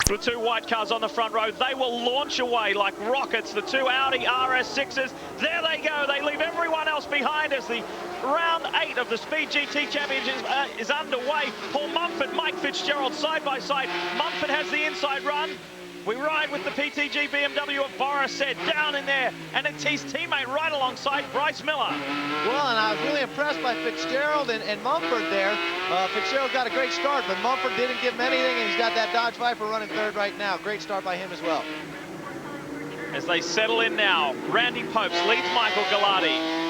The two white cars on the front row, they will launch away like rockets. The two Audi RS6s, there they go. They leave everyone else behind as the round 8 of the Speed GT Championship is underway. Paul Mumford, Mike Fitzgerald side by side. Mumford has the inside run. We ride with the PTG BMW of Boris said down in there, and it's his teammate right alongside Bryce Miller. Well, and I was really impressed by Fitzgerald and Mumford there. Fitzgerald got a great start, but Mumford didn't give him anything, and he's got that Dodge Viper running third right now. Great start by him as well. As they settle in now, Randy Popes leads Michael Gallardi.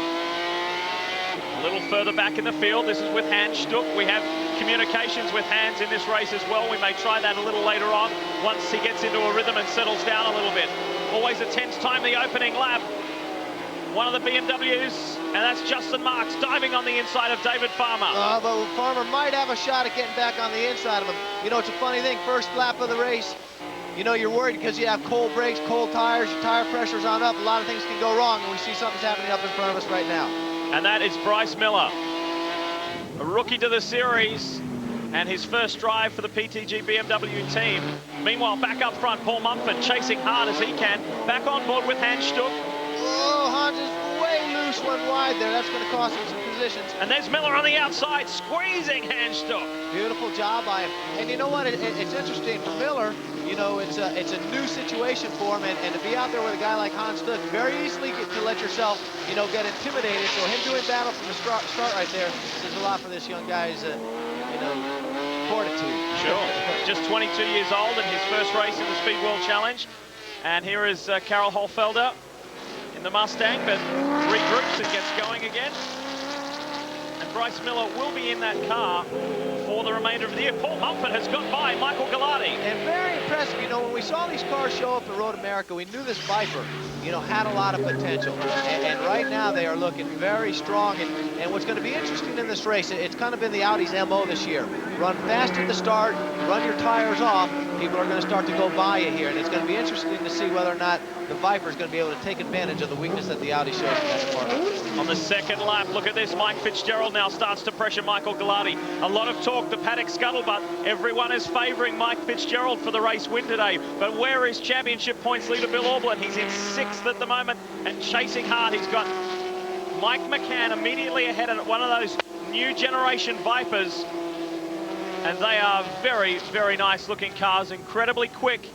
A little further back in the field, this is with Hans Stuck. We have communications with Hans in this race as well. We may try that a little later on once he gets into a rhythm and settles down a little bit. Always a tense time, the opening lap. One of the BMWs, and that's Justin Marks diving on the inside of David Farmer. But Farmer might have a shot at getting back on the inside of him. You know, it's a funny thing, first lap of the race, you know, you're worried because you have cold brakes, cold tires, your tire pressure's on up, a lot of things can go wrong, and we see something's happening up in front of us right now. And that is Bryce Miller, a rookie to the series, and his first drive for the PTG BMW team. Meanwhile, back up front, Paul Mumford chasing hard as he can, back on board with Hans Stuck. Oh, Hans is way loose one wide there. That's going to cost him some positions. And there's Miller on the outside, squeezing Hans Stuck. Beautiful job by him. And you know what? It's interesting for Miller. You know, it's a new situation for him, and to be out there with a guy like Hans Stuck, very easily to let yourself, you know, get intimidated. So him doing battle from the start right there says a lot for this young guy's, you know, fortitude. Sure. Just 22 years old in his first race in the Speed World Challenge. And here is Karel Holfelder in the Mustang, but regroups and gets going again. And Bryce Miller will be in that car for the remainder of the year. Paul Mumford has got by Michael Gallardi. And very impressive. You know, when we saw these cars show up at Road America, we knew this Viper, you know, had a lot of potential. And right now they are looking very strong. And what's going to be interesting in this race, it's kind of been the Audi's MO this year. Run fast at the start, run your tires off. People are going to start to go by you here. And it's going to be interesting to see whether or not the Viper is going to be able to take advantage of the weakness that the Audi shows in that department. On the second lap, look at this. Mike Fitzgerald now starts to pressure Michael Gallardi. A lot of talk, the paddock scuttlebutt. Everyone is favoring Mike Fitzgerald for the race win today. But where is championship points leader Bill Aublin? He's in 6th at the moment and chasing hard. He's got Mike McCann immediately ahead of one of those new generation Vipers. And they are very, very nice looking cars, incredibly quick.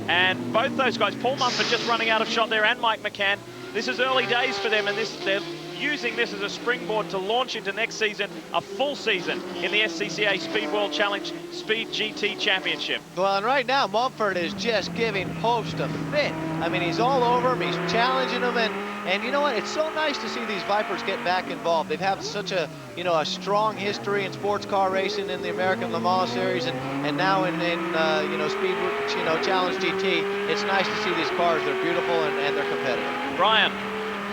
And both those guys, Paul Mumford just running out of shot there, and Mike McCann. This is early days for them, and they're using this as a springboard to launch into next season, a full season in the SCCA Speed World Challenge Speed GT Championship. Well, and right now, Mumford is just giving Popes a fit. I mean, he's all over him, he's challenging him, and you know what? It's so nice to see these Vipers get back involved. They've had such a, you know, a strong history in sports car racing in the American Le Mans Series, and now in you know, Speed, you know, Challenge GT. It's nice to see these cars. They're beautiful and they're competitive. Brian.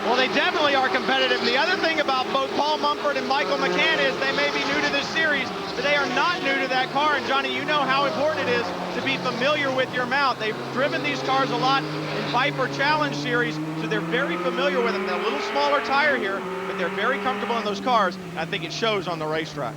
Well, they definitely are competitive. The other thing about both Paul Mumford and Michael McCann is they may be new to this series, but they are not new to that car. And Johnny, you know how important it is to be familiar with your mount. They've driven these cars a lot in Viper Challenge Series, so they're very familiar with them. They're a little smaller tire here, but they're very comfortable in those cars. I think it shows on the racetrack.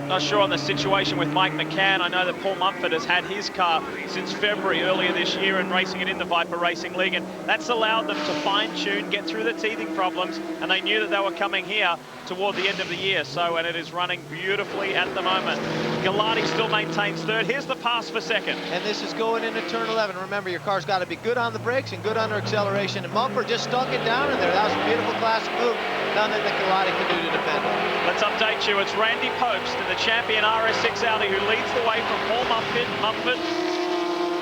Not sure on the situation with Mike McCann. I know that Paul Mumford has had his car since February earlier this year and racing it in the Viper Racing League, and that's allowed them to fine-tune, get through the teething problems, and they knew that they were coming here toward the end of the year. So, and it is running beautifully at the moment. Gallardi still maintains 3rd. Here's the pass for 2nd. And this is going into turn 11. Remember, your car's got to be good on the brakes and good under acceleration. And Mumford just stunk it down in there. That was a beautiful classic move. Nothing that Gallardi can do to defend it. Let's update you. It's Randy Popes in the champion RS6 Audi who leads the way from Paul Mumford.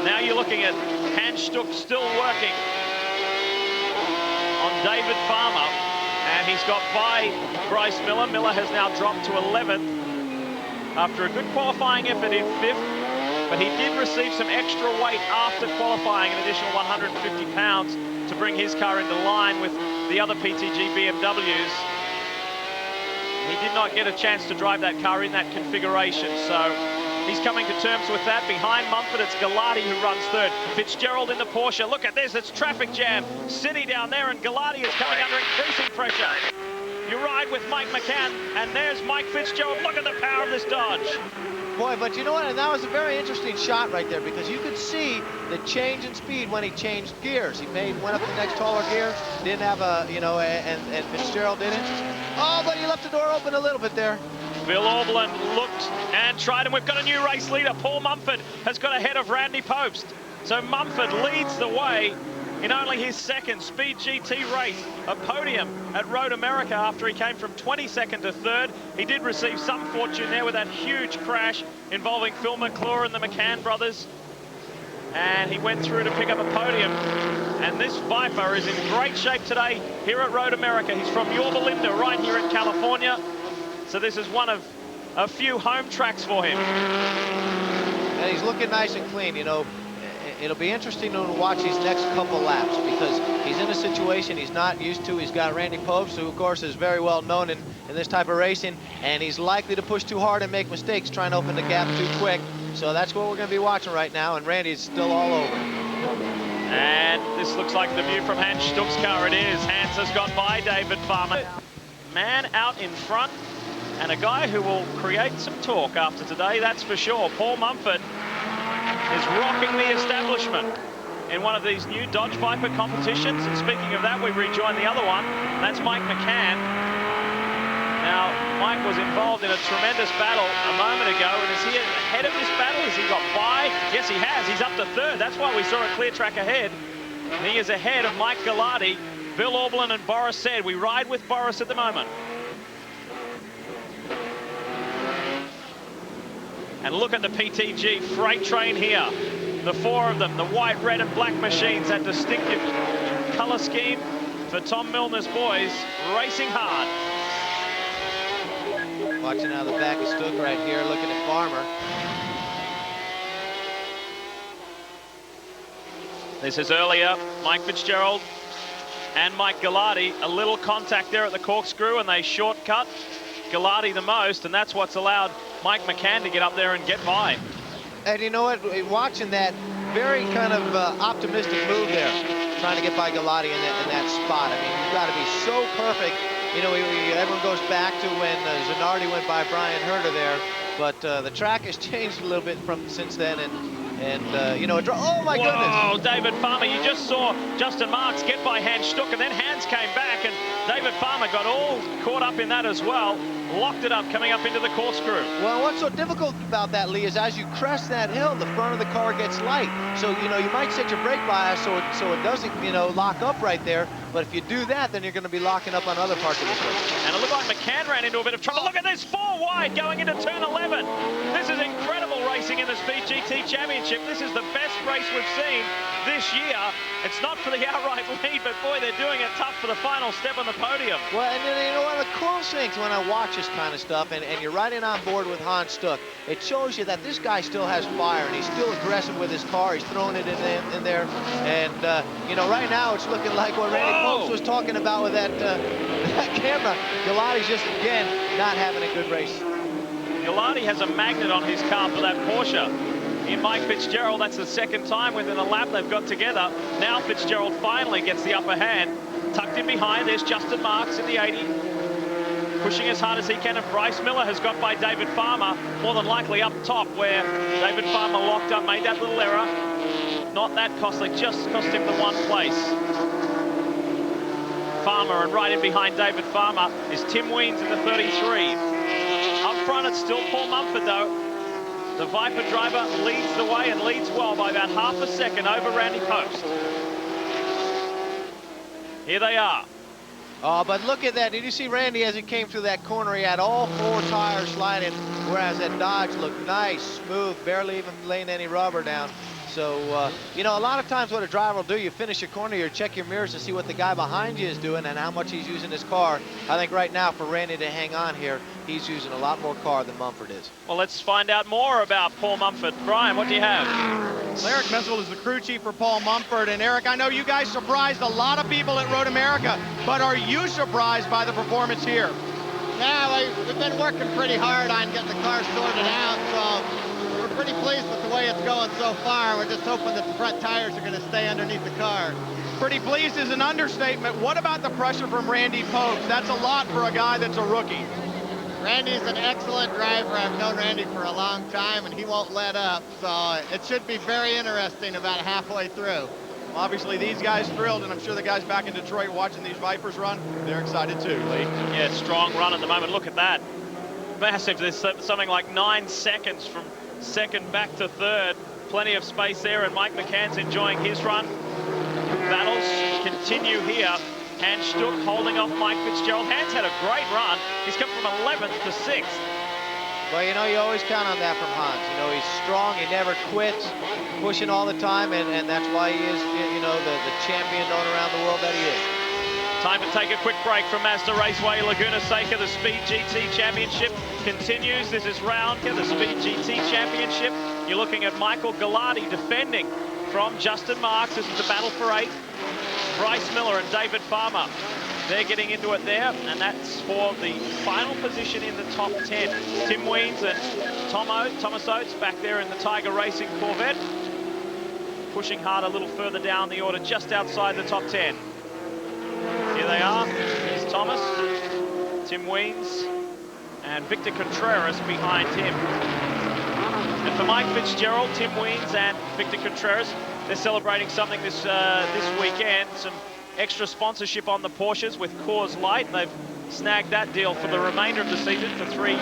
Now you're looking at Hans Stuck still working on David Farmer. And he's got by Bryce Miller. Miller has now dropped to 11th after a good qualifying effort in 5th. But he did receive some extra weight after qualifying, an additional 150 pounds to bring his car into line with the other PTG BMWs. He did not get a chance to drive that car in that configuration, so he's coming to terms with that. Behind Mumford, it's Gallardi who runs 3rd. Fitzgerald in the Porsche. Look at this, it's traffic jam. City down there, and Gallardi is coming under increasing pressure. You ride with Mike McCann, and there's Mike Fitzgerald. Look at the power of this Dodge. Boy, but you know what? And that was a very interesting shot right there, because you could see the change in speed when he changed gears. He went up the next taller gear, didn't have a, you know, and Fitzgerald didn't. Oh, but he left the door open a little bit there. Bill Auberland looked and tried, and we've got a new race leader. Paul Mumford has got ahead of Randy Pobst. So Mumford leads the way in only his second Speed GT race, a podium at Road America after he came from 22nd to 3rd. He did receive some fortune there with that huge crash involving Phil McClure and the McCann brothers. And he went through to pick up a podium. And this Viper is in great shape today here at Road America. He's from Yorba Linda, right here in California. So this is one of a few home tracks for him. And he's looking nice and clean, you know. It'll be interesting to watch these next couple laps, because he's in a situation he's not used to. He's got Randy Pobst, who of course is very well known in this type of racing, and he's likely to push too hard and make mistakes trying to open the gap too quick. So that's what we're going to be watching right now, and Randy's still all over. And this looks like the view from Hans Stuck's car. It is. Hans has got by David Farmer. Man out in front, and a guy who will create some talk after today, that's for sure. Paul Mumford is rocking the establishment in one of these new Dodge Viper competitions. And speaking of that, we rejoin the other one. That's Mike McCann. Now, Mike was involved in a tremendous battle a moment ago, and is he ahead of this battle? Has he got by? Yes, he has. He's up to 3rd. That's why we saw a clear track ahead. And he is ahead of Mike Gallardi. Bill Auberland and Boris said, we ride with Boris at the moment. And look at the PTG freight train here. The 4 of them, the white, red, and black machines, that distinctive color scheme for Tom Milner's boys, racing hard. Watching out of the back of Stuck right here, looking at Farmer. This is earlier, Mike Fitzgerald and Mike Gallardi. A little contact there at the corkscrew, and they shortcut Gallardi the most, and that's what's allowed Mike McCann to get up there and get by. And you know what, watching that very kind of optimistic move there, trying to get by Gallardi in that spot. I mean, you've got to be so perfect. You know, everyone goes back to when Zanardi went by Brian Herter there, but the track has changed a little bit since then, and you know, oh my goodness. Oh, David Farmer, you just saw Justin Marks get by Hans Stuck, and then Hans came back, and David Farmer got all caught up in that as well. Locked it up coming up into the corkscrew. Well, what's so difficult about that, Lee, is as you crest that hill, the front of the car gets light. So, you know, you might set your brake bias so it doesn't, you know, lock up right there. But if you do that, then you're going to be locking up on other parts of the race. And it looked like McCann ran into a bit of trouble. Look at this, 4 wide going into turn 11. This is incredible racing in the Speed GT Championship. This is the best race we've seen this year. It's not for the outright lead, but boy, they're doing it tough for the final step on the podium. Well, and you know, one of the cool things when I watch this kind of stuff, and you're riding on board with Hans Stuck, it shows you that this guy still has fire, and he's still aggressive with his car. He's throwing it in there, and you know, right now it's looking like what Randy Pobst was talking about with that camera. Gallardi's just again not having a good race. Gallardi has a magnet on his car for that Porsche. In Mike Fitzgerald, that's the second time within a lap they've got together. Now Fitzgerald finally gets the upper hand. Tucked in behind, there's Justin Marks in the 80. Pushing as hard as he can, and Bryce Miller has got by David Farmer, more than likely up top, where David Farmer locked up, made that little error. Not that costly, just cost him the 1 place. Farmer, and right in behind David Farmer is Tim Weens in the 33. Up front, it's still Paul Mumford, though. The Viper driver leads the way, and leads well by about half a second over Randy Pobst. Here they are. Oh, but look at that. Did you see Randy as he came through that corner? He had all 4 tires sliding, whereas that Dodge looked nice, smooth, barely even laying any rubber down. So, you know, a lot of times what a driver will do, you finish your corner, you check your mirrors to see what the guy behind you is doing and how much he's using his car. I think right now for Randy to hang on here, he's using a lot more car than Mumford is. Well, let's find out more about Paul Mumford. Brian, what do you have? Well, Eric Meswell is the crew chief for Paul Mumford. And Eric, I know you guys surprised a lot of people at Road America, but are you surprised by the performance here? Yeah, we've been working pretty hard on getting the car sorted out, so we're pretty pleased with the way it's going so far. We're just hoping that the front tires are going to stay underneath the car. Pretty pleased is an understatement. What about the pressure from Randy Popes? That's a lot for a guy that's a rookie. Randy's an excellent driver. I've known Randy for a long time, and he won't let up. So it should be very interesting about halfway through. Obviously, these guys thrilled, and I'm sure the guys back in Detroit watching these Vipers run, they're excited too, Lee. Yeah, strong run at the moment. Look at that. Massive. There's something like 9 seconds from second back to third. Plenty of space there, and Mike McCann's enjoying his run. Battles continue here. Hans Stuck holding off Mike Fitzgerald. Hans had a great run. He's come from 11th to 6th. Well, you know, you always count on that from Hans. You know, he's strong, he never quits, pushing all the time, and that's why he is, you know, the champion known around the world that he is. Time to take a quick break from Mazda Raceway, Laguna Seca. The Speed GT Championship continues. This is round here, the Speed GT Championship. You're looking at Michael Gallardi defending from Justin Marks. This is the battle for 8. Bryce Miller and David Farmer. They're getting into it there, and that's for the final position in the top 10. Tim Weens and Thomas Oates back there in the Tiger Racing Corvette. Pushing hard a little further down the order, just outside the top 10. Here they are. Here's Thomas, Tim Weens, and Victor Contreras behind him. And for Mike Fitzgerald, Tim Weens and Victor Contreras, they're celebrating something this weekend. Some extra sponsorship on the Porsches with Coors Light. They've snagged that deal for the remainder of the season for three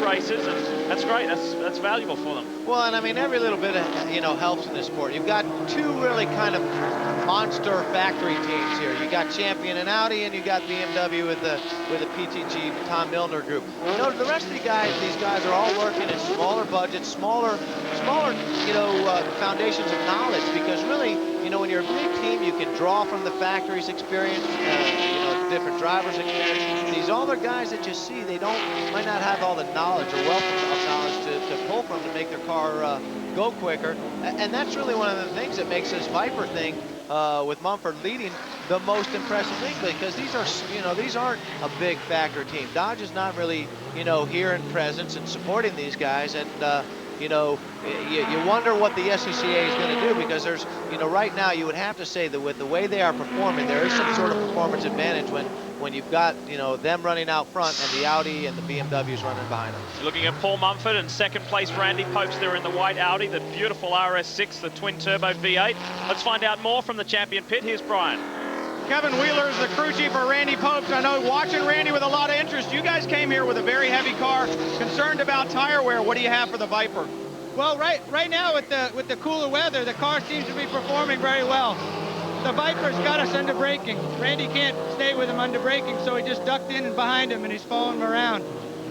races, and that's great. That's valuable for them. Well, and I mean, every little bit of, you know, helps in this sport. You've got two really kind of monster factory teams here. You got Champion and Audi, and you got BMW with the PTG Tom Milner group. You know, the rest of these guys are all working in smaller budgets, smaller, you know, foundations of knowledge, because really, you know, when you're a big team, you can draw from the factory's experience, you know, different drivers' experience. These other guys that you see, they might not have all the knowledge or wealth of knowledge to pull from to make their car go quicker. And that's really one of the things that makes this Viper thing with Mumford leading the most impressive thing, because these are, you know, these aren't a big factory team. Dodge is not really, you know, here in presence and supporting these guys, and you know, you wonder what the SCCA is going to do, because there's, you know, right now you would have to say that with the way they are performing, there is some sort of performance advantage when you've got, you know, them running out front and the Audi and the BMWs running behind them. Looking at Paul Mumford and second place Randy Popes there in the white Audi, the beautiful RS6, the twin turbo V8. Let's find out more from the champion pit. Here's Brian. Kevin Wheeler is the crew chief for Randy Popes. I know, watching Randy with a lot of interest. You guys came here with a very heavy car, concerned about tire wear. What do you have for the Viper? Well, right now with the cooler weather, the car seems to be performing very well. The Viper's got us under braking. Randy can't stay with him under braking, so he just ducked in and behind him, and he's following him around.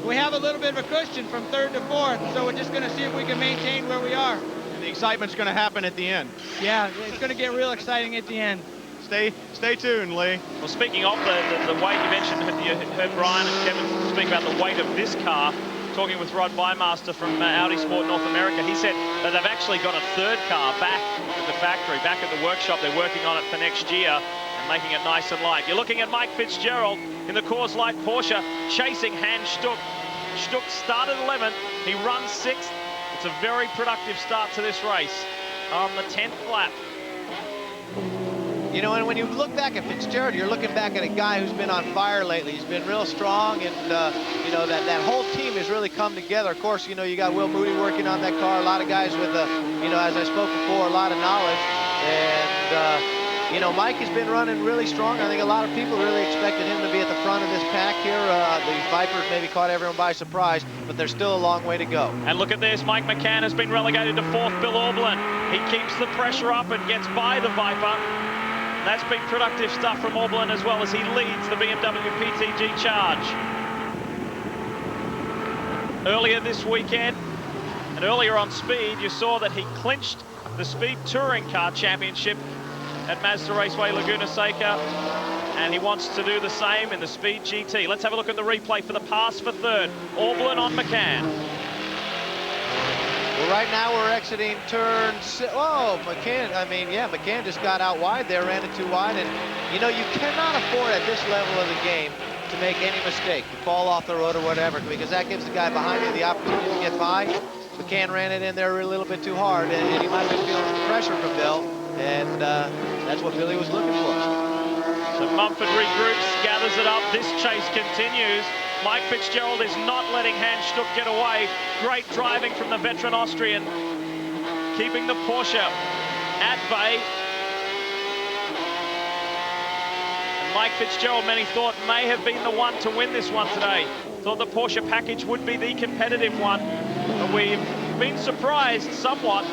We have a little bit of a cushion from third to fourth, so we're just going to see if we can maintain where we are. And the excitement's going to happen at the end. Yeah, it's going to get real exciting at the end. Stay tuned, Lee. Well, speaking of the weight, you mentioned, you heard Brian and Kevin speak about the weight of this car. Talking with Rod Bymaster from Audi Sport North America, he said that they've actually got a third car back at the factory, back at the workshop. They're working on it for next year and making it nice and light. You're looking at Mike Fitzgerald in the Coors Light Porsche, chasing Hans Stuck. Stuck started 11th, he runs 6th. It's a very productive start to this race on the 10th lap. You know, and when you look back at Fitzgerald, you're looking back at a guy who's been on fire lately. He's been real strong, and you know, that whole team has really come together. Of course, you know, you got Will Moody working on that car. A lot of guys with, you know, as I spoke before, a lot of knowledge. And you know, Mike has been running really strong. I think a lot of people really expected him to be at the front of this pack here. The Vipers maybe caught everyone by surprise, but there's still a long way to go. And look at this, Mike McCann has been relegated to 4th. Bill Aublin, he keeps the pressure up and gets by the Viper. That's been productive stuff from Aublin as well, as he leads the BMW PTG charge. Earlier this weekend and earlier on Speed, you saw that he clinched the Speed Touring Car Championship at Mazda Raceway Laguna Seca, and he wants to do the same in the Speed GT. Let's have a look at the replay for the pass for third. Aublin on McCann. Well, right now we're exiting turn 6. Oh, McCann just got out wide there, ran it too wide. And, you know, you cannot afford at this level of the game to make any mistake, to fall off the road or whatever, because that gives the guy behind you the opportunity to get by. McCann ran it in there a little bit too hard, and he might have been feeling some pressure from Bill. And That's what Billy was looking for. So Mumford regroups, gathers it up. This chase continues. Mike Fitzgerald is not letting Hans Stuck get away. Great driving from the veteran Austrian, keeping the Porsche at bay. And Mike Fitzgerald, many thought, may have been the one to win this one today. Thought the Porsche package would be the competitive one. But we've been surprised somewhat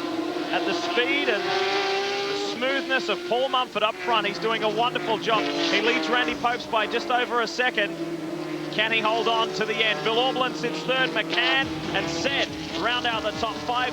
at the speed and the smoothness of Paul Mumford up front. He's doing a wonderful job. He leads Randy Popes by just over a second. Can he hold on to the end? Bill Aublin sits third. McCann and Sed round out the top 5.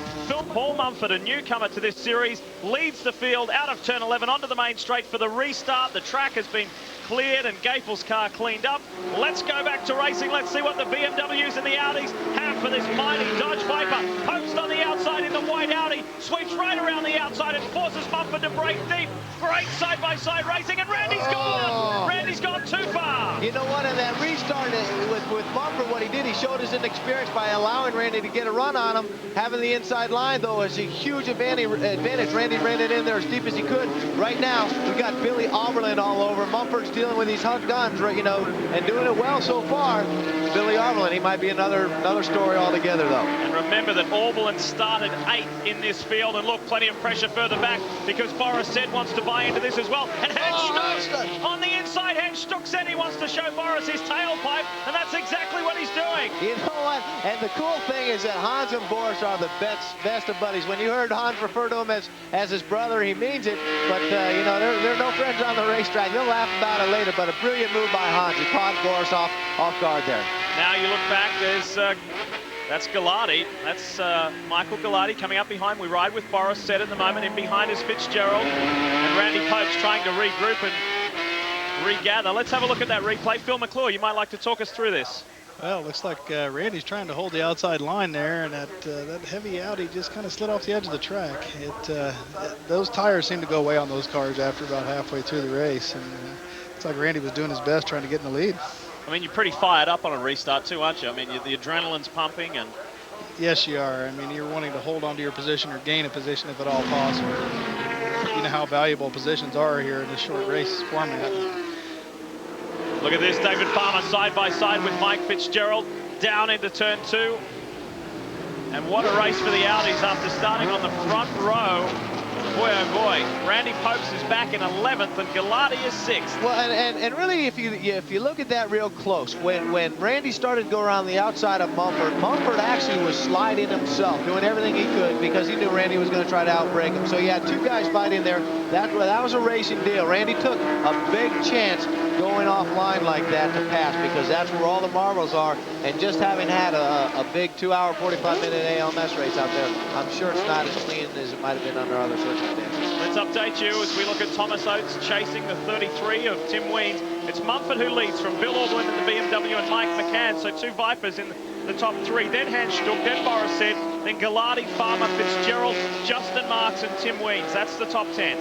Paul Mumford, a newcomer to this series, leads the field out of turn 11 onto the main straight for the restart. The track has been cleared and Gapel's car cleaned up. Let's go back to racing. Let's see what the BMWs and the Audis have for this mighty Dodge Viper. Popes on the outside in the white Audi, sweeps right around the outside and forces Mumford to break deep. Great side-by-side racing, and Randy's gone. Randy's gone too far. You know what, in that restart with Mumford, what he did, he showed his inexperience by allowing Randy to get a run on him. Having the inside line, though, is a huge advantage. Randy ran it in there as deep as he could. Right now, we got Billy Auberland all over. Mumford's dealing with these hot guns, you know, and doing it well so far. Billy Auberland, he might be another story altogether, though. And remember that Auberland started 8th in this field, and look, plenty of pressure further back because Boris said wants to buy into this as well. And Hans Stuck on the inside. Hans Stuck said he wants to show Boris his tailpipe, and that's exactly what he's doing. You know what? And the cool thing is that Hans and Boris are the best of buddies. When you heard Hans refer to him as his brother, he means it. But you know, they're no friends on the racetrack. They'll laugh about it later. But a brilliant move by Hans. He caught Boris off guard there. Now you look back. There's that's Galati. That's Michael Galati coming up behind. We ride with Boris Said at the moment. In behind is Fitzgerald and Randy Popes trying to regroup and regather. Let's have a look at that replay. Phil McClure, you might like to talk us through this. Well, it looks like Randy's trying to hold the outside line there, and that heavy Audi just kind of slid off the edge of the track. Those tires seem to go away on those cars after about halfway through the race, and looks like Randy was doing his best trying to get in the lead. I mean, you're pretty fired up on a restart too, aren't you? I mean, the adrenaline's pumping and... Yes, you are. I mean, you're wanting to hold onto your position or gain a position if at all possible. You know how valuable positions are here in this short race format. Look at this, David Farmer side by side with Mike Fitzgerald down into turn 2. And what a race for the Audis after starting on the front row. Boy, oh boy, Randy Popes is back in 11th and Galati is 6th. Well, and really, if you look at that real close, when Randy started to go around the outside of Mumford actually was sliding himself, doing everything he could because he knew Randy was going to try to outbrake him. So you had 2 guys fighting there. That was a racing deal. Randy took a big chance going offline like that to pass because that's where all the marbles are. And just having had a big 2-hour, 45-minute ALMS race out there, I'm sure it's not as clean as it might have been under other circumstances. Let's update you as we look at Thomas Oates chasing the 33 of Tim Weens. It's Mumford who leads from Bill Auberland in the BMW and Mike McCann. So 2 Vipers in the top 3. Then Hans Stuck, then Boris Said, then Galati, Farmer, Fitzgerald, Justin Marks and Tim Weens. That's the top 10.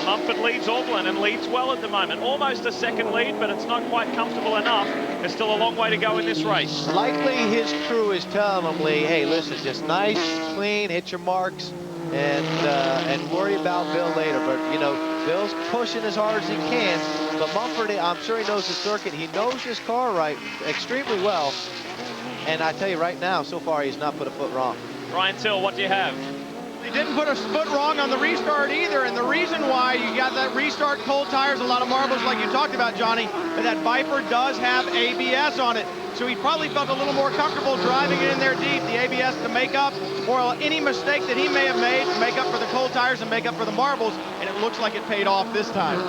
Mumford leads Auberland and leads well at the moment. Almost a second lead, but it's not quite comfortable enough. There's still a long way to go in this race. Likely his crew is telling him, Lee, hey, listen, just nice, clean, hit your marks, and worry about Bill later. But, you know, Bill's pushing as hard as he can. But Mumford, I'm sure he knows the circuit. He knows his car extremely well. And I tell you right now, so far, he's not put a foot wrong. Ryan Till, what do you have? He didn't put a foot wrong on the restart either, and the reason why you got that restart, cold tires, a lot of marbles like you talked about, Johnny, but that Viper does have ABS on it. So he probably felt a little more comfortable driving it in there deep, the ABS to make up for any mistake that he may have made, to make up for the cold tires and make up for the marbles, and it looks like it paid off this time.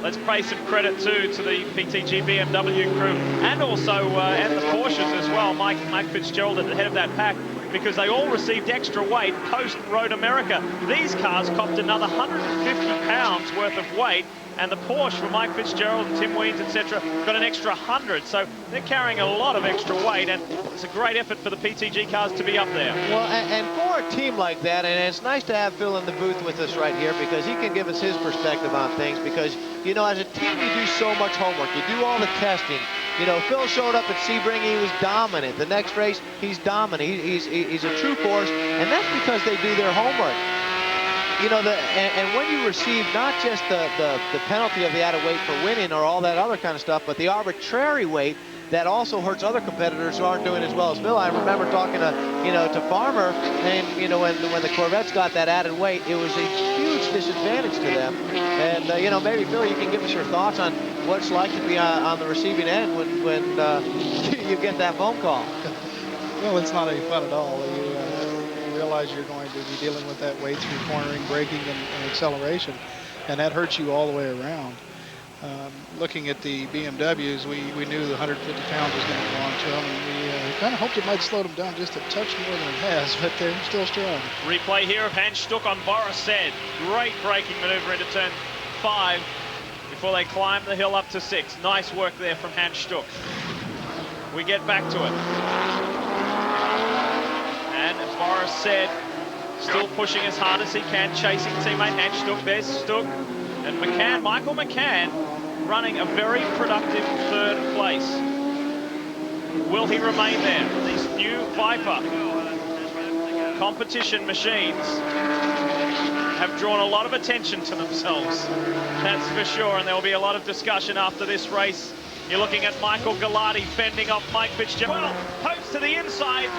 Let's pay some credit too to the PTG BMW crew and also and the Porsches as well. Mike Fitzgerald at the head of that pack, because they all received extra weight post-Road America. These cars copped another 150 pounds worth of weight, and the Porsche for Mike Fitzgerald and Tim Weens, etc., got an extra 100. So they're carrying a lot of extra weight, and it's a great effort for the PTG cars to be up there. Well, and for a team like that, and it's nice to have Phil in the booth with us right here because he can give us his perspective on things because, you know, as a team, you do so much homework. You do all the testing. You know, Phil showed up at Sebring, he was dominant. The next race, he's dominant. He's a true force, and that's because they do their homework. you know, and when you receive not just the penalty of the added weight for winning or all that other kind of stuff, but the arbitrary weight that also hurts other competitors who aren't doing as well as Phil. I remember talking to, you know, to Farmer, and, you know, when the Corvettes got that added weight, it was a huge disadvantage to them. And, you know, maybe, Phil, you can give us your thoughts on what it's like to be on the receiving end when you get that phone call. Well, it's not any fun at all. You realize you're going to be dealing with that weight through cornering, braking, and acceleration, and that hurts you all the way around. Looking at the BMWs, we knew the 150 pounds was going to belong to them, and we kind of hoped it might slow them down just a touch more than it has, but they're still strong. Replay here of Hans Stuck on Boris Said. Great braking maneuver into turn 5 before they climb the hill up to 6. Nice work there from Hans Stuck. We get back to it. And Boris Said still pushing as hard as he can, chasing teammate Hans Stuck. There's Stuck. And McCann, Michael McCann, running a very productive 3rd place. Will he remain there? These new Viper competition machines have drawn a lot of attention to themselves, that's for sure, and there will be a lot of discussion after this race. You're looking at Michael Gallardi fending off Mike Fitzgerald. Well, Popes to the inside,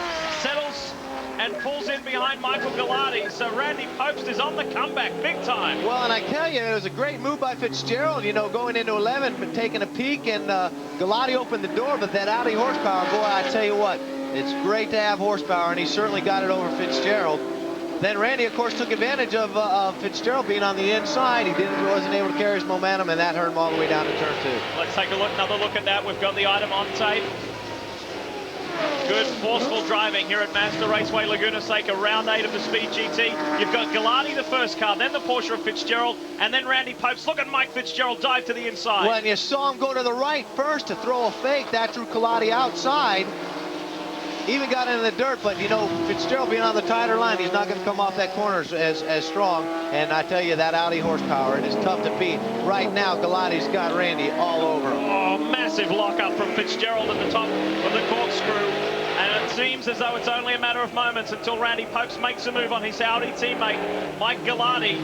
settles and pulls in behind Michael Gallardi. So Randy Popes is on the comeback big time. Well, and I tell you, it was a great move by Fitzgerald, you know, going into 11, but taking a peek, and Gallardi opened the door, but that Audi horsepower, boy, I tell you what, it's great to have horsepower, and he certainly got it over Fitzgerald. Then Randy, of course, took advantage of Fitzgerald being on the inside. He wasn't able to carry his momentum, and that hurt him all the way down to turn 2. Let's take another look at that. We've got the item on tape. Good forceful driving here at Mazda Raceway Laguna Seca, round 8 of the Speed GT. You've got Gallardi, the first car, then the Porsche of Fitzgerald, and then Randy Popes. Look at Mike Fitzgerald dive to the inside. Well, and you saw him go to the right first to throw a fake. That drew Gallardi outside. Even got into the dirt, but, you know, Fitzgerald being on the tighter line, he's not going to come off that corner as strong. And I tell you, that Audi horsepower, it is tough to beat. Right now, Gallardi's got Randy all over him. Oh, massive lockup from Fitzgerald at the top of the corkscrew. And it seems as though it's only a matter of moments until Randy Popes makes a move on his Audi teammate, Mike Gallardi.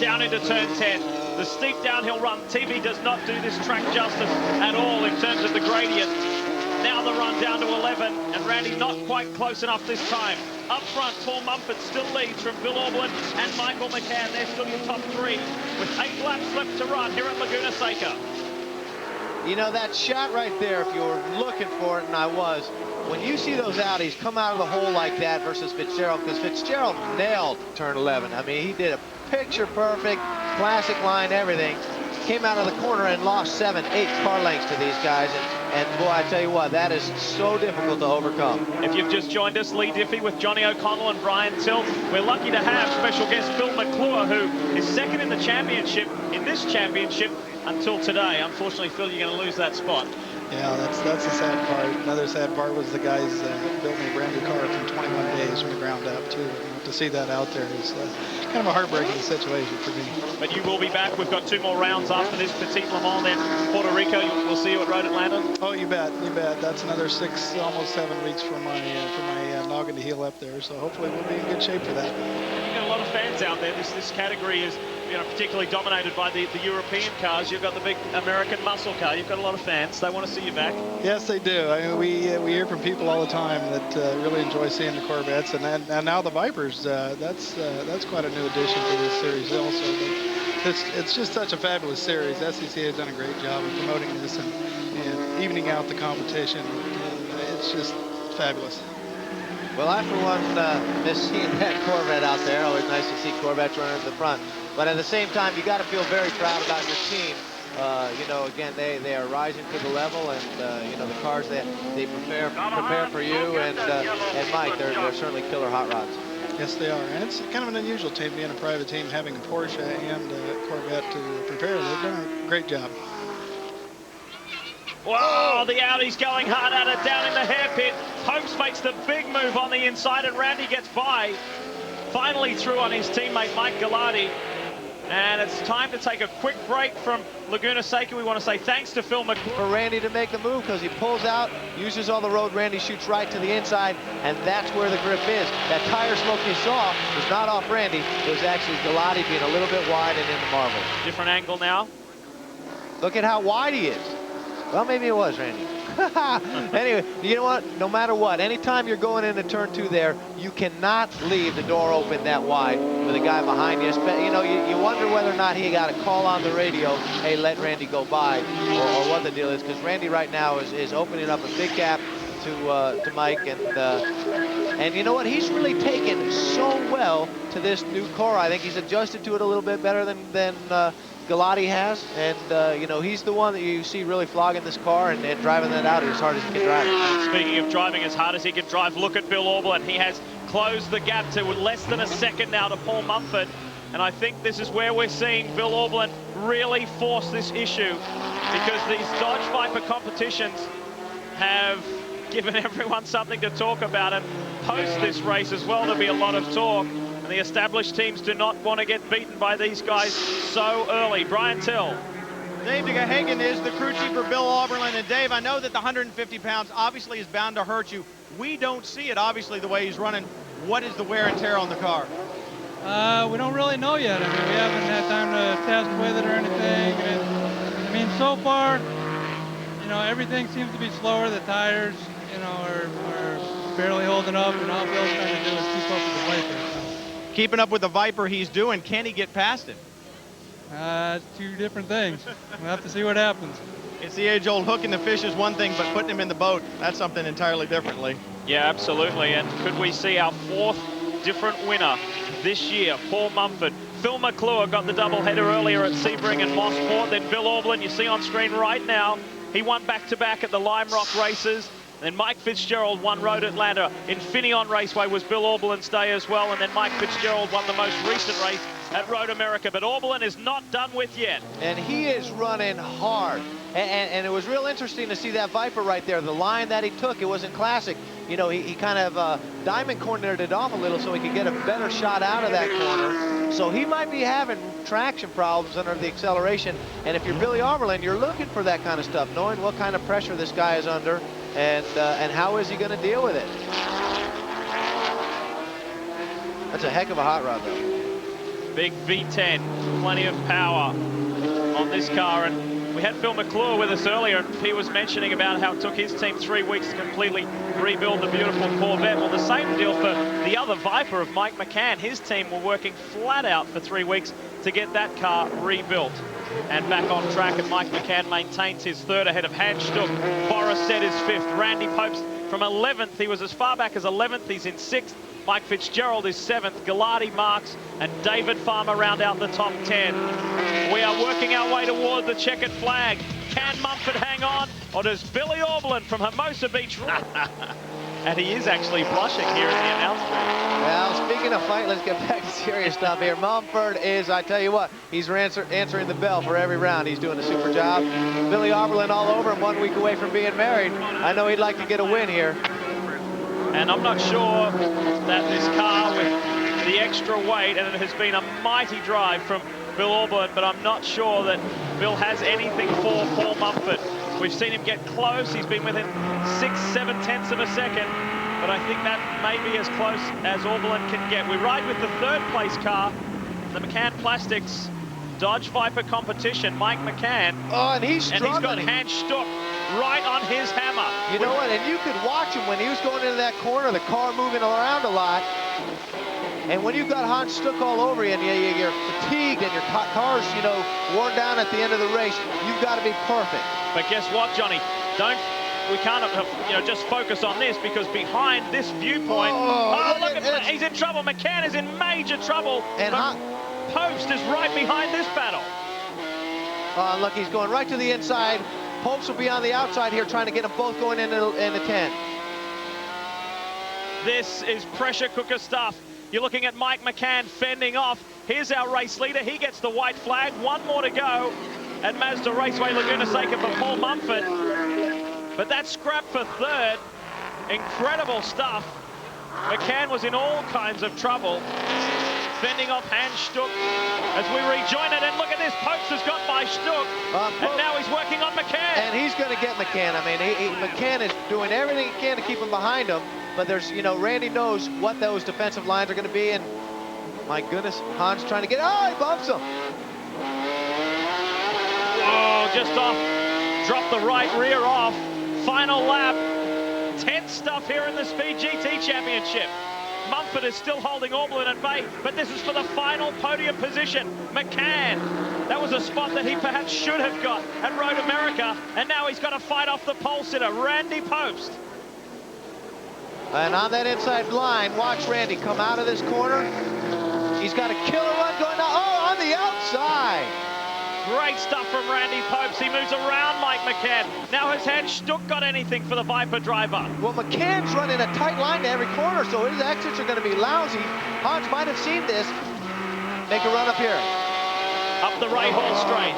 Down into turn 10. The steep downhill run. TV does not do this track justice at all in terms of the gradient. Now the run down to 11, and Randy not quite close enough this time. Up front, Paul Mumford still leads from Bill Aublin and Michael McCann. They're still your top 3 with 8 laps left to run here at Laguna Seca. You know, that shot right there, if you were looking for it, and I was, when you see those Audis come out of the hole like that versus Fitzgerald, because Fitzgerald nailed turn 11. I mean, he did a picture-perfect, classic line, everything. Came out of the corner and lost 7, 8 car lengths to these guys. And boy, I tell you what, that is so difficult to overcome. If you've just joined us, Lee Diffie with Johnny O'Connell and Brian Tilt. We're lucky to have special guest Phil McClure, who is 2nd in the championship, in this championship, until today. Unfortunately, Phil, you're going to lose that spot. Yeah, that's the sad part. Another sad part was the guys built me a brand new car from 21 days from the ground up, too. To see that out there is kind of a heartbreaking situation for me. But you will be back. We've got 2 more rounds after this Petit Le Mans, then Puerto Rico. We'll see you at Road Atlanta. Oh, you bet, you bet. That's another 6, almost 7 weeks for my noggin to heal up there. So hopefully we'll be in good shape for that. You've got a lot of fans out there. This category is, you know, particularly dominated by the European cars. You've got the big American muscle car. You've got a lot of fans. They want to see you back. Yes, they do. I mean, we hear from people all the time that really enjoy seeing the Corvettes, and now the Vipers. That's quite a new addition to this series also. But it's just such a fabulous series. SCCA has done a great job of promoting this and evening out the competition. It's just fabulous. Well, I, for one, miss seeing that Corvette out there. Always nice to see Corvettes running to the front. But at the same time, you got to feel very proud about your team. You know, again, they are rising to the level, and you know, the cars they prepare for you, and Mike, they're certainly killer hot rods. Yes, they are, and it's kind of an unusual team being a private team, having a Porsche and a Corvette to prepare. They've done a great job. Whoa, the Audi's going hard at it down in the hairpin. Popes makes the big move on the inside, and Randy gets by. Finally through on his teammate Mike Gallardi. And it's time to take a quick break from Laguna Seca. We want to say thanks to Phil McClure. For Randy to make the move, because he pulls out, uses all the road. Randy shoots right to the inside, and that's where the grip is. That tire smoke you saw was not off Randy. It was actually Galati being a little bit wide and in the marble. Different angle now. Look at how wide he is. Well, maybe it was Randy. Anyway, you know what? No matter what, anytime you're going into turn 2 there, you cannot leave the door open that wide with a guy behind you. You know, you wonder whether or not he got a call on the radio, hey, let Randy go by, or what the deal is, because Randy right now is opening up a big gap to Mike, and you know what? He's really taken so well to this new car. I think he's adjusted to it a little bit better than Galati has, and you know, he's the one that you see really flogging this car and driving that out as hard as he can drive. Speaking of driving as hard as he can drive, look at Bill Auberlen. He has closed the gap to less than a second now to Paul Mumford, and I think this is where we're seeing Bill Auberlen really force this issue, because these Dodge Viper competitions have given everyone something to talk about, and post this race as well, there'll be a lot of talk. And the established teams do not want to get beaten by these guys so early. Brian Till. Dave DeGahagan is the crew chief for Bill Auberlen. And Dave, I know that the 150 pounds obviously is bound to hurt you. We don't see it, obviously, the way he's running. What is the wear and tear on the car? We don't really know yet. I mean, we haven't had time to test with it or anything. And, I mean, so far, you know, everything seems to be slower. The tires, you know, are barely holding up, and all Bill's trying to do is keep up with the Viper. Keeping up with the Viper he's doing, can he get past it? It's two different things. We'll have to see what happens. It's the age-old hook and the fish is one thing, but putting him in the boat, that's something entirely differently. Yeah, absolutely. And could we see our 4th different winner this year? Paul Mumford. Phil McClure got the doubleheader earlier at Sebring and Mosport. Then Bill Auberlen, you see on screen right now, he won back-to-back at the Lime Rock races. Then Mike Fitzgerald won Road Atlanta. Infineon Raceway was Bill Auberlen's day as well. And then Mike Fitzgerald won the most recent race at Road America. But Auberlen is not done with yet. And he is running hard. And it was real interesting to see that Viper right there. The line that he took, it wasn't classic. You know, he kind of diamond cornered it off a little so he could get a better shot out of that corner. So he might be having traction problems under the acceleration. And if you're Billy Auberlen, you're looking for that kind of stuff, knowing what kind of pressure this guy is under. And how is he going to deal with it? That's a heck of a hot rod, though. Big V10, plenty of power on this car. And we had Phil McClure with us earlier, and he was mentioning about how it took his team 3 weeks to completely rebuild the beautiful Corvette. Well, the same deal for the other Viper of Mike McCann. His team were working flat out for 3 weeks to get that car rebuilt and back on track, and Mike McCann maintains his 3rd ahead of Hans Stuck. Boris said his 5th. Randy Popes from 11th. He was as far back as 11th. He's in 6th. Mike Fitzgerald is 7th. Galati, Marks, and David Farmer round out the top 10. We are working our way toward the checkered flag. Can Mumford hang on, or does Billy Auberlen from Hermosa Beach? And he is actually blushing here in the announcement. Well, speaking of fight, let's get back to serious stuff here. Mumford is, I tell you what, he's answering the bell for every round. He's doing a super job. Billy Auberlen all over him, 1 week away from being married. I know he'd like to get a win here. And I'm not sure that this car with the extra weight, and it has been a mighty drive from Bill Auberlen, but I'm not sure that Bill has anything for Paul Mumford. We've seen him get close. He's been within 6-7 tenths of a second, but I think that may be as close as Auberlen can get. We ride with the 3rd place car, the McCann Plastics Dodge Viper competition. Mike McCann. Oh, and he's struggling. And he's got Hans Stuck right on his hammer. You know what? And you could watch him when he was going into that corner, the car moving around a lot. And when you've got Hans Stuck all over you and you're fatigued and your car's, you know, worn down at the end of the race, you've got to be perfect. But guess what, Johnny? We can't, you know, just focus on this, because behind this viewpoint, look at he's in trouble. McCann is in major trouble. And Post is right behind this battle. Look, he's going right to the inside. Popes will be on the outside here, trying to get them both going into 10. This is pressure cooker stuff. You're looking at Mike McCann fending off. Here's our race leader. He gets the white flag. 1 more to go at Mazda Raceway Laguna Seca for Paul Mumford. But that scrap for 3rd. Incredible stuff. McCann was in all kinds of trouble. fending off Hans Stuck as we rejoin it. And look at this, Popes has got by Stuck, and now he's working on McCann. And he's going to get McCann. I mean, McCann is doing everything he can to keep him behind him. But there's, you know, Randy knows what those defensive lines are going to be. And my goodness, Hans trying to get, oh, he bumps him. Oh, just off, drop the right rear off. Final lap. Tense stuff here in the Speed GT Championship. Mumford is still holding Auberlen at bay, but this is for the final podium position. McCann, that was a spot that he perhaps should have got at Road America, and now he's got to fight off the pole sitter, Randy Popst. And on that inside line, watch Randy come out of this corner. He's got a killer run going down. Oh, on the outside. Great stuff from Randy Popes. He moves around Mike McCann. Now has Hans Stuck got anything for the Viper driver? Well, McCann's running a tight line to every corner, so his exits are going to be lousy. Hans might have seen this. Make a run up here. Up the Rahal straight.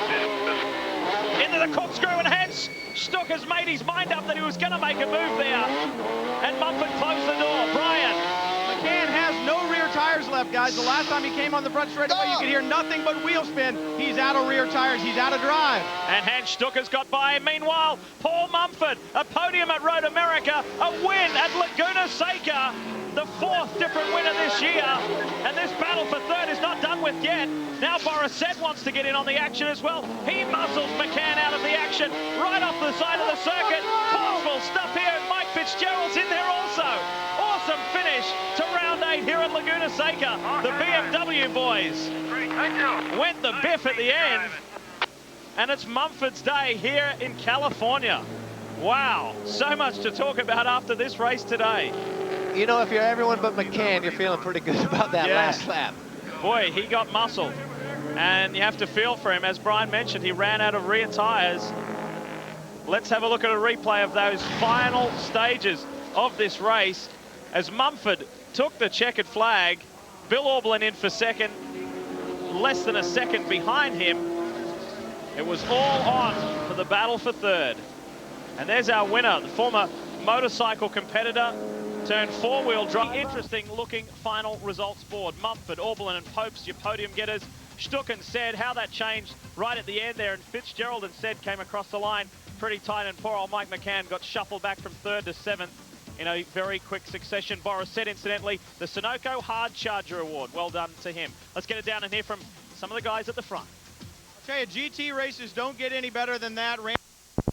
Into the corkscrew, and Hans Stuck has made his mind up that he was going to make a move there. And Mumford closed the door. Brian. McCann has no rear tires left, guys. The last time he came on the front straightaway, you could hear nothing but wheel spin. He's out of rear tires. He's out of drive. And Hans Stuck has got by. Meanwhile, Paul Mumford, a podium at Road America, a win at Laguna Seca, the 4th different winner this year. And this battle for 3rd is not done with yet. Now Borisset wants to get in on the action as well. He muscles McCann out of the action right off the side of the circuit. Forceful stuff here. Mike Fitzgerald's in there also. Awesome finish to round 8 here at Laguna Seca. The BMW boys went the biff at the end. And it's Mumford's day here in California. Wow, so much to talk about after this race today. You know, if you're everyone but McCann, you're feeling pretty good about that last lap. Boy, he got muscled. And you have to feel for him. As Brian mentioned, he ran out of rear tires. Let's have a look at a replay of those final stages of this race as Mumford took the checkered flag. Bill Auberlen in for 2nd, less than a second behind him. It was all on for the battle for 3rd. And there's our winner, the former motorcycle competitor turned 4-wheel drive. Interesting looking final results board. Mumford, Auberlen and Popes, your podium getters. Stuck and Said, how that changed right at the end there. And Fitzgerald and Said came across the line pretty tight, and poor old Mike McCann got shuffled back from 3rd to 7th in a very quick succession. Borisset, incidentally, the Sunoco Hard Charger Award. Well done to him. Let's get it down and hear from some of the guys at the front. I'll tell you, GT races don't get any better than that.